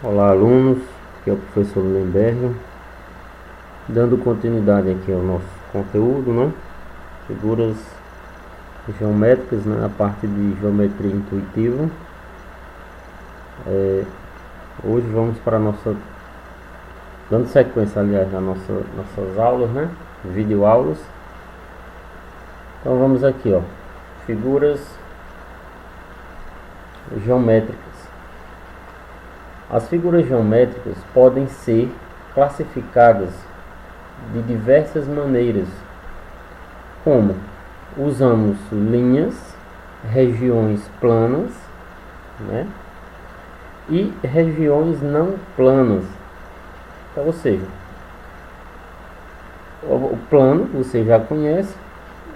Olá, alunos, aqui é o professor Lemberg, dando continuidade aqui ao nosso conteúdo, né? Figuras geométricas, né? Na parte de geometria intuitiva. Hoje vamos para a nossa, dando sequência, aliás, nas nossas aulas, né? Vídeo aulas. Então vamos aqui, ó, figuras geométricas. As figuras geométricas podem ser classificadas de diversas maneiras, como usamos linhas, regiões planas, né, e regiões não planas. Então, ou seja, o plano você já conhece,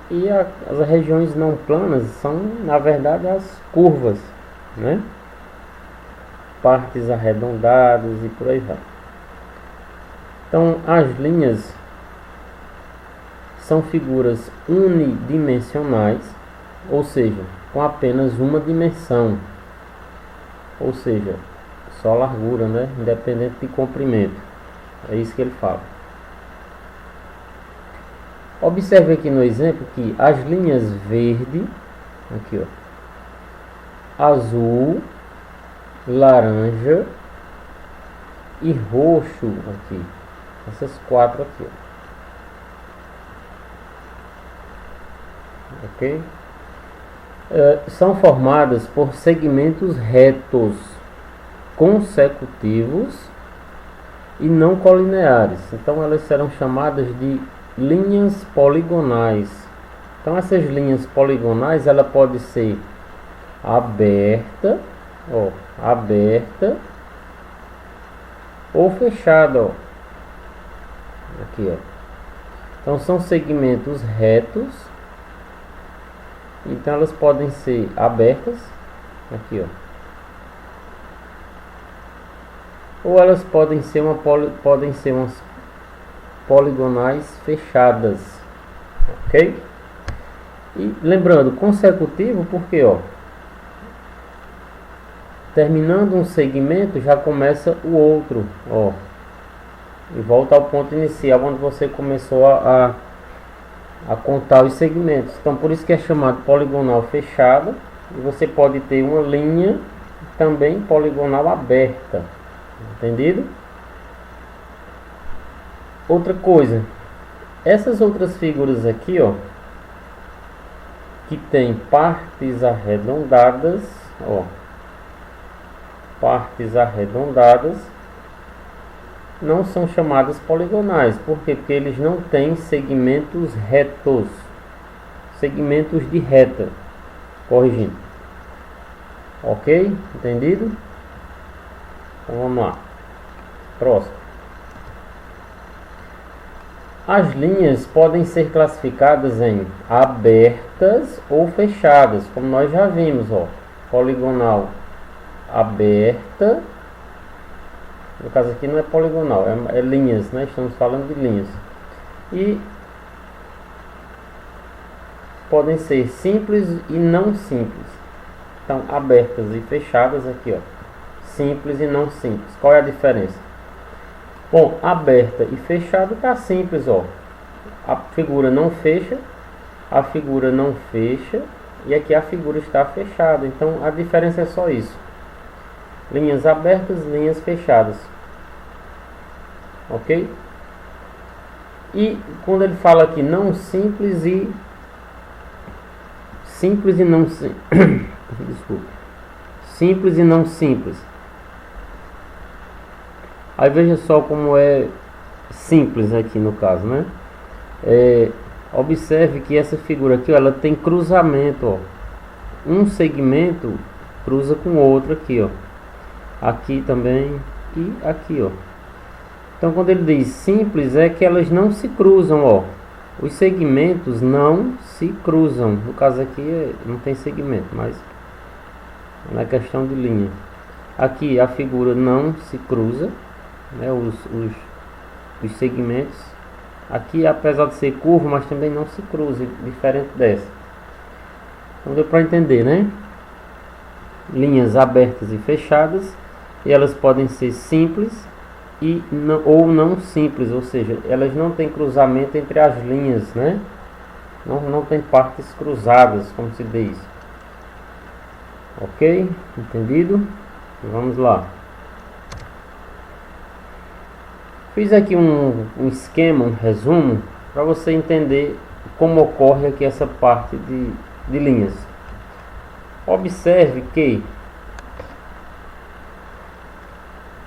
e as regiões não planas são, na verdade, as curvas, né? Partes arredondadas e por aí vai. Então, as linhas são figuras unidimensionais, ou seja, com apenas uma dimensão, ou seja, só largura, né? Independente de comprimento. É isso que ele fala. Observe aqui no exemplo que as linhas verde, aqui ó, azul, laranja e roxo aqui, essas quatro aqui, ó. Ok? São formadas por segmentos retos consecutivos e não colineares. Então elas serão chamadas de linhas poligonais. Então essas linhas poligonais, ela pode ser aberta, ó, aberta ou fechada, ó. Aqui, ó. Então são segmentos retos. Então elas podem ser abertas, aqui, ó. Ou elas podem ser umas poligonais fechadas, ok? E lembrando, consecutivo porque, ó, terminando um segmento já começa o outro, ó, e volta ao ponto inicial onde você começou a contar os segmentos. Então por isso que é chamado poligonal fechada. E você pode ter uma linha também poligonal aberta, entendido? Outra coisa, essas outras figuras aqui, ó, que tem partes arredondadas, ó, partes arredondadas, não são chamadas poligonais. Por quê? Porque eles não têm segmentos retos, segmentos de reta, corrigindo. Ok? Entendido? Então vamos lá. Próximo. As linhas podem ser classificadas em abertas ou fechadas, como nós já vimos, ó, poligonal aberta. No caso aqui não é poligonal, é linhas, né? Estamos falando de linhas. E podem ser simples e não simples. Então, abertas e fechadas aqui, ó. Simples e não simples. Qual é a diferença? Bom, aberta e fechada tá simples, ó. A figura não fecha, a figura não fecha, e aqui a figura está fechada. Então, a diferença é só isso. Linhas abertas, linhas fechadas. Ok? E quando ele fala aqui não simples e simples e não desculpa. Simples e não simples. Aí veja só como é simples aqui no caso, né? Observe que essa figura aqui, ó, ela tem cruzamento, ó. Um segmento cruza com o outro aqui, ó. Aqui também e aqui, ó. Então quando ele diz simples, é que elas não se cruzam, ó. Os segmentos não se cruzam. No caso aqui não tem segmento, mas na questão de linha. Aqui a figura não se cruza, né? Os segmentos. Aqui, apesar de ser curvo, mas também não se cruza, diferente dessa. Então deu para entender, né? Linhas abertas e fechadas. e elas podem ser simples e não, ou não simples, ou seja, elas não têm cruzamento entre as linhas, né? Não tem partes cruzadas, como se diz. Ok? Entendido? Vamos lá. Fiz aqui um esquema, um resumo, para você entender como ocorre aqui essa parte de linhas. Observe que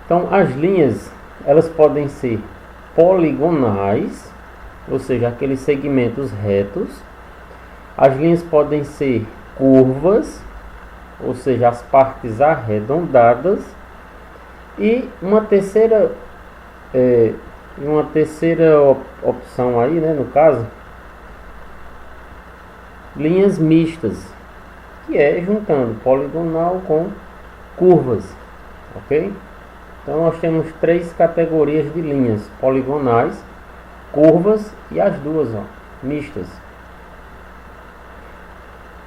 então as linhas elas podem ser poligonais, ou seja, aqueles segmentos retos. As linhas podem ser curvas, ou seja, as partes arredondadas. E uma terceira opção aí, né, no caso, linhas mistas, que é juntando poligonal com curvas, ok? Então nós temos três categorias de linhas: poligonais, curvas e as duas, ó, mistas.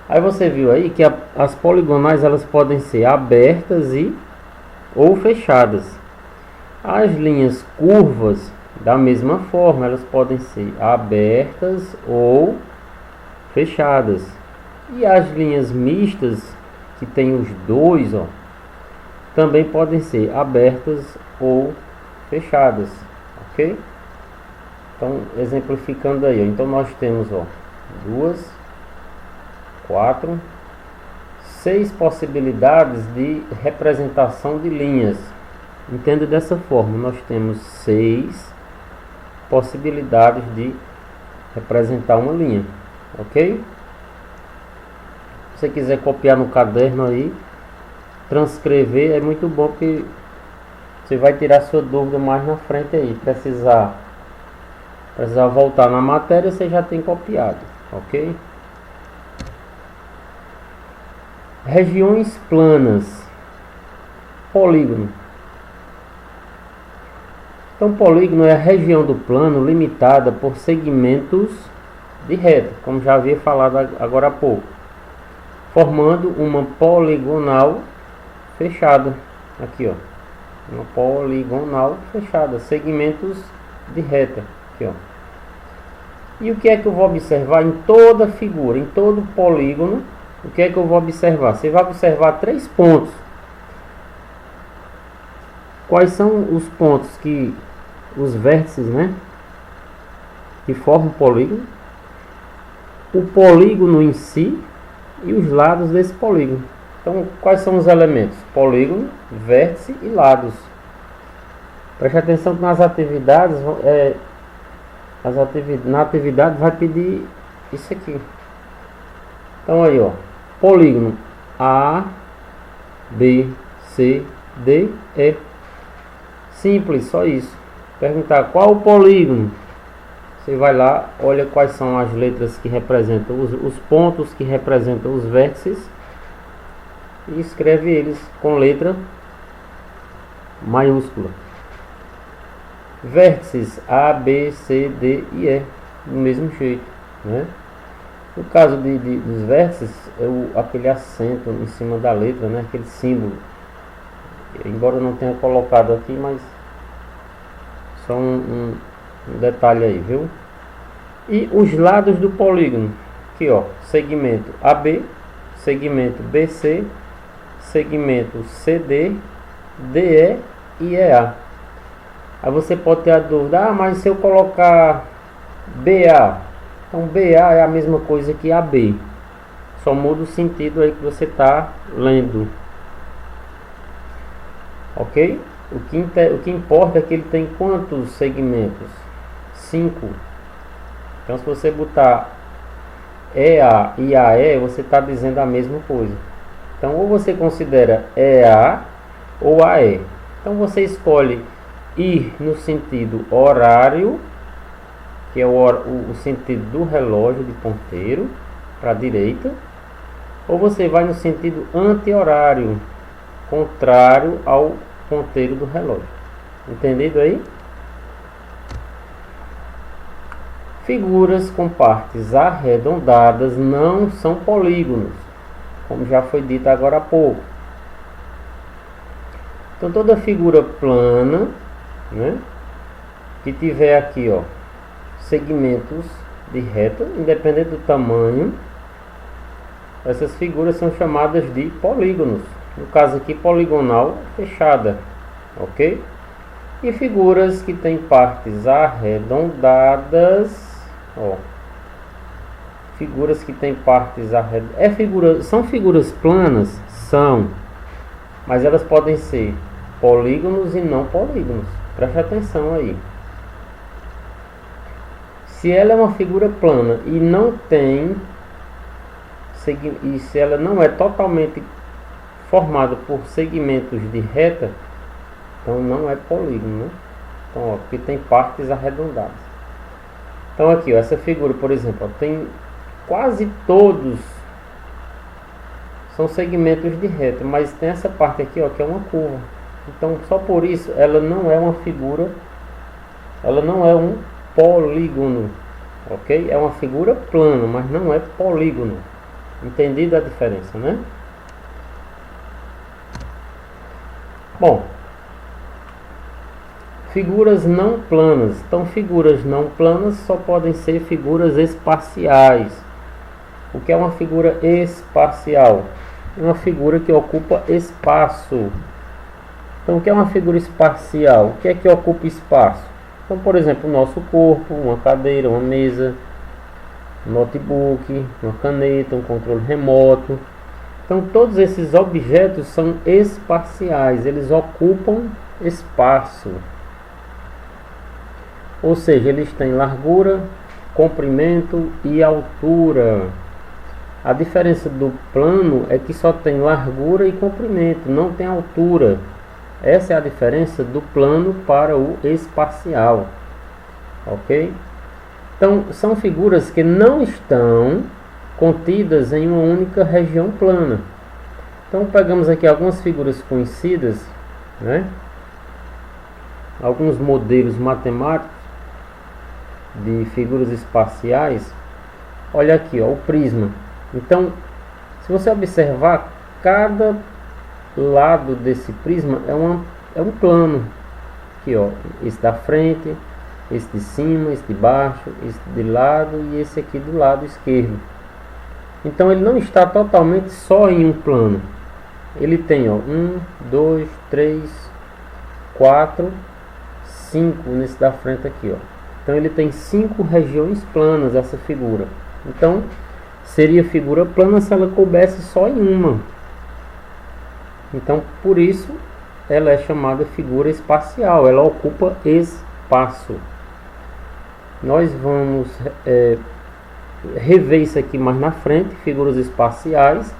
Aí você viu aí que as poligonais elas podem ser abertas ou fechadas. As linhas curvas, da mesma forma, elas podem ser abertas ou fechadas. E as linhas mistas, que tem os dois, ó, também podem ser abertas ou fechadas, ok? Então, exemplificando aí, ó, então nós temos, ó, 2, 4, 6 possibilidades de representação de linhas. Entenda dessa forma, nós temos 6 possibilidades de representar uma linha, ok? Se você quiser copiar no caderno aí, transcrever, é muito bom, porque você vai tirar sua dúvida mais na frente aí. Precisar voltar na matéria, você já tem copiado, ok? Regiões planas. Polígono. Então, polígono é a região do plano limitada por segmentos de reta, como já havia falado agora há pouco, formando uma poligonal fechada. Aqui, ó, uma poligonal fechada, segmentos de reta. Aqui, ó. E o que é que eu vou observar em toda figura, em todo polígono? O que é que eu vou observar? Você vai observar 3 pontos. Quais são os pontos os vértices, né, que formam o polígono? O polígono em si e os lados desse polígono. Então, quais são os elementos? Polígono, vértice e lados. Preste atenção que nas atividades, na atividade vai pedir isso aqui. Então aí, ó, polígono A, B, C, D, E. Simples, só isso. Perguntar qual o polígono. Você vai lá, olha quais são as letras que representam os pontos que representam os vértices e escreve eles com letra maiúscula. Vértices A, B, C, D e E, do mesmo jeito, né? No caso dos vértices, é aquele acento em cima da letra, né? Aquele símbolo. Embora eu não tenha colocado aqui, mas só um detalhe aí, viu? E os lados do polígono. Aqui, ó, segmento AB, segmento BC, segmento CD, DE e EA. Aí você pode ter a dúvida: mas se eu colocar BA, então BA é a mesma coisa que AB, só muda o sentido aí que você está lendo, ok? O que importa é que ele tem quantos segmentos? 5. Então, se você botar EA e AE, você está dizendo a mesma coisa. Então, ou você considera EA ou AE. Então, você escolhe ir no sentido horário, que é o sentido do relógio de ponteiro, para a direita, ou você vai no sentido anti-horário, contrário ao ponteiro do relógio. Entendido aí? Figuras com partes arredondadas não são polígonos, como já foi dito agora há pouco. Então toda figura plana, né, que tiver aqui, ó, segmentos de reta, independente do tamanho, essas figuras são chamadas de polígonos. No caso aqui, poligonal fechada, ok? E figuras que têm partes arredondadas, ó, figuras que têm partes arredondadas, são figuras planas? São, mas elas podem ser polígonos e não polígonos. Preste atenção aí. Se ela é uma figura plana e não tem, e se ela não é totalmente formada por segmentos de reta, então não é polígono, né? Então, ó, porque tem partes arredondadas. Então aqui, ó, essa figura, por exemplo, ó, tem quase todos são segmentos de reta, mas tem essa parte aqui, ó, que é uma curva. Então só por isso ela não é uma figura, ela não é um polígono, ok? É uma figura plana, mas não é polígono. Entendida a diferença, né? Bom, figuras não planas. Então, figuras não planas só podem ser figuras espaciais. O que é uma figura espacial? É uma figura que ocupa espaço. Então, o que é uma figura espacial? O que é que ocupa espaço? Então, por exemplo, o nosso corpo, uma cadeira, uma mesa, um notebook, uma caneta, um controle remoto. Então, todos esses objetos são espaciais, eles ocupam espaço. Ou seja, eles têm largura, comprimento e altura. A diferença do plano é que só tem largura e comprimento, não tem altura. Essa é a diferença do plano para o espacial. Ok? Então, são figuras que não estão contidas em uma única região plana. Então, pegamos aqui algumas figuras conhecidas, né? Alguns modelos matemáticos de figuras espaciais. Olha aqui, ó, o prisma. Então, se você observar, cada lado desse prisma é um plano. Aqui, ó, esse da frente, esse de cima, esse de baixo, esse de lado e esse aqui do lado esquerdo. Então ele não está totalmente só em um plano. Ele tem, ó, 1, 2, 3, 4, 5 nesse da frente aqui, ó. Então ele tem 5 regiões planas, essa figura. Então seria figura plana se ela coubesse só em uma. Então por isso ela é chamada figura espacial. Ela ocupa espaço. Nós vamos rever isso aqui mais na frente, figuras espaciais.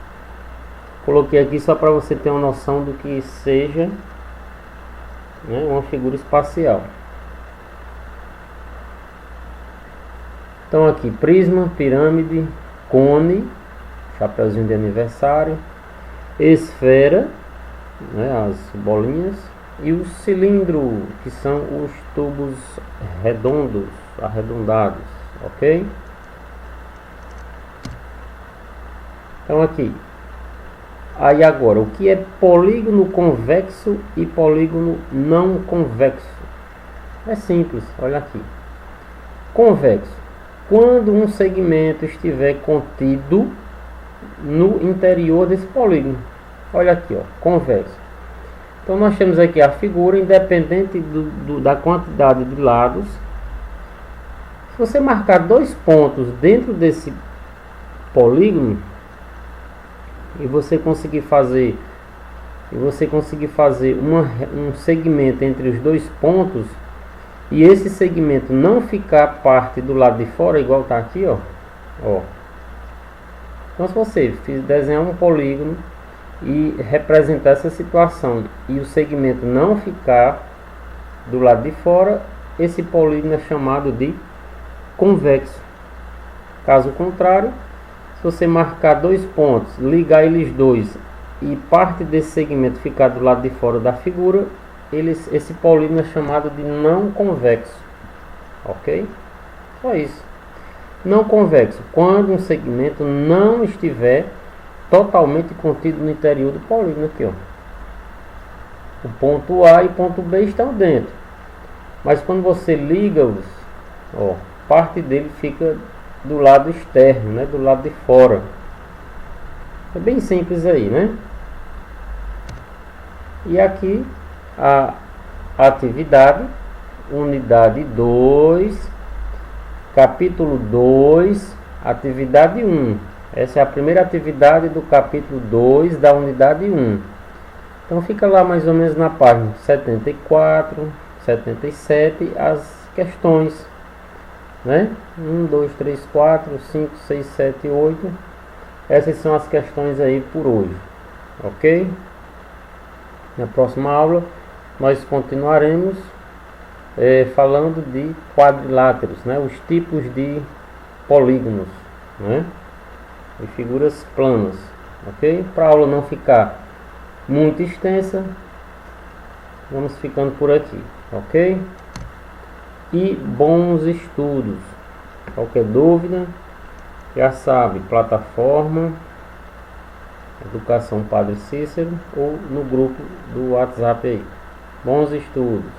Coloquei aqui só para você ter uma noção do que seja, né, uma figura espacial. Então aqui, prisma, pirâmide, cone, chapeuzinho de aniversário, esfera, né, as bolinhas, e o cilindro, que são os tubos redondos, arredondados, ok? Então aqui, aí agora, o que é polígono convexo e polígono não convexo? É simples, olha aqui. Convexo, quando um segmento estiver contido no interior desse polígono. Olha aqui, ó, convexo. Então nós temos aqui a figura, independente da quantidade de lados. Se você marcar 2 pontos dentro desse polígono e você conseguir fazer um segmento entre os 2 pontos, e esse segmento não ficar parte do lado de fora, igual está aqui, ó. Então se você desenhar um polígono e representar essa situação e o segmento não ficar do lado de fora, esse polígono é chamado de convexo. Caso contrário, se você marcar 2 pontos, ligar eles dois e parte desse segmento ficar do lado de fora da figura, esse polígono é chamado de não convexo. Ok? Só isso. Não convexo, quando um segmento não estiver totalmente contido no interior do polígono aqui, ó. o ponto A e o ponto B estão dentro. Mas quando você liga-os, ó, parte dele fica do lado externo, né, do lado de fora. É bem simples aí, né? E aqui a atividade, unidade 2, capítulo 2, atividade 1. Essa é a primeira atividade do capítulo 2 da unidade 1. Então fica lá mais ou menos na página 74, 77 as questões, né? 1, 2, 3, 4, 5, 6, 7, 8. Essas são as questões aí por hoje, ok? Na próxima aula nós continuaremos falando de quadriláteros, né? Os tipos de polígonos, né? E figuras planas, ok? Para a aula não ficar muito extensa, vamos ficando por aqui, ok? E bons estudos. Qualquer dúvida, já sabe, plataforma Educação Padre Cícero ou no grupo do WhatsApp aí. Bons estudos.